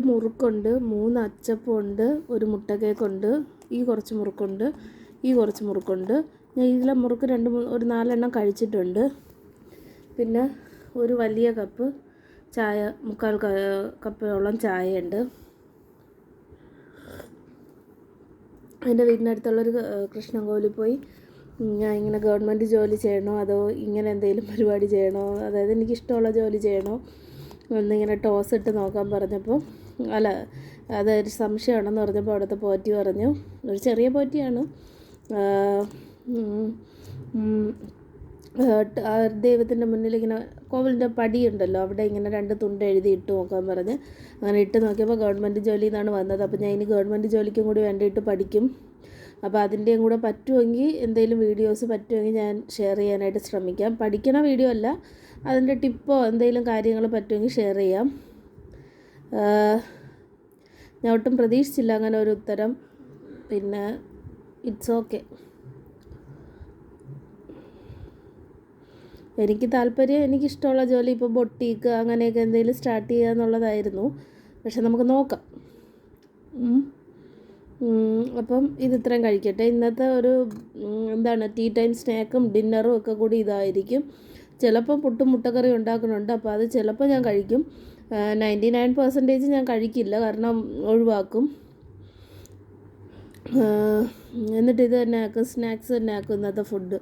മുറുക്കുണ്ട്, 3 അച്ചപ്പമുണ്ട്, ഒരു മുട്ട കേക്കുണ്ട്, ഈ കുറച്ച് മുറുക്കുണ്ട്, ഈ കുറച്ച് മുറുക്കുണ്ട്. ഞാൻ ഇതിലെ മുറുക്ക് ഒരു 4 എണ്ണം കഴിച്ചിട്ടുണ്ട്. പിന്നെ ഒരു വലിയ കപ്പ് ചായ, 3/4 കപ്പോളം ചായയുണ്ട്. എൻ്റെ വീടിനടുത്തുള്ളൊരു കൃഷ്ണൻകോവിലിൽ പോയി ഞാൻ ഇങ്ങനെ ഗവൺമെൻറ് ജോലി ചെയ്യണോ അതോ ഇങ്ങനെ എന്തെങ്കിലും പരിപാടി ചെയ്യണോ, അതായത് എനിക്കിഷ്ടമുള്ള ജോലി ചെയ്യണോ എന്നിങ്ങനെ ടോസ് ഇട്ട് നോക്കാൻ പറഞ്ഞപ്പോൾ, അല്ല അതൊരു സംശയമാണെന്ന് പറഞ്ഞപ്പോൾ അവിടുത്തെ പോറ്റി പറഞ്ഞു, ഒരു ചെറിയ പോറ്റിയാണ്, ദൈവത്തിൻ്റെ മുന്നിൽ ഇങ്ങനെ കോവിലിൻ്റെ പടിയുണ്ടല്ലോ അവിടെ ഇങ്ങനെ 2 തുണ്ട് എഴുതി ഇട്ട് നോക്കാൻ പറഞ്ഞ് അങ്ങനെ ഇട്ട് നോക്കിയപ്പോൾ ഗവൺമെൻറ് ജോലി എന്നാണ് വന്നത്. അപ്പോൾ ഞാൻ ഇനി ഗവൺമെൻറ് ജോലിക്കും കൂടി വേണ്ടിയിട്ട് പഠിക്കും. അപ്പോൾ അതിൻ്റെയും കൂടെ പറ്റുമെങ്കിൽ എന്തെങ്കിലും വീഡിയോസ് പറ്റുമെങ്കിൽ ഞാൻ ഷെയർ ചെയ്യാനായിട്ട് ശ്രമിക്കാം. പഠിക്കണ വീഡിയോ അല്ല, അതിൻ്റെ ടിപ്പോ എന്തെങ്കിലും കാര്യങ്ങൾ പറ്റുമെങ്കിൽ ഷെയർ ചെയ്യാം. ഞാൻ ഒട്ടും പ്രതീക്ഷിച്ചില്ല അങ്ങനെ ഒരു ഉത്തരം. പിന്നെ ഇറ്റ്സ് ഓക്കെ. എനിക്ക് താല്പര്യം, എനിക്കിഷ്ടമുള്ള ജോലി ഇപ്പോൾ ബൊട്ടീക്ക് അങ്ങനെയൊക്കെ എന്തെങ്കിലും സ്റ്റാർട്ട് ചെയ്യുക എന്നുള്ളതായിരുന്നു. പക്ഷെ നമുക്ക് നോക്കാം. അപ്പം ഇത്രയും കഴിക്കട്ടെ. ഇന്നത്തെ ഒരു ടീ ടൈം സ്നാക്കും ഡിന്നറും ഒക്കെ കൂടി ഇതായിരിക്കും. ചിലപ്പോൾ പുട്ടും മുട്ടക്കറി ഉണ്ടാക്കുന്നുണ്ട്, അപ്പോൾ അത് ചിലപ്പോൾ ഞാൻ കഴിക്കും. 99% ഞാൻ കഴിക്കില്ല, കാരണം ഒഴിവാക്കും. എന്നിട്ട് ഇത് തന്നെ ആക്കും, സ്നാക്സ് തന്നെ ആക്കും ഇന്നത്തെ ഫുഡ്.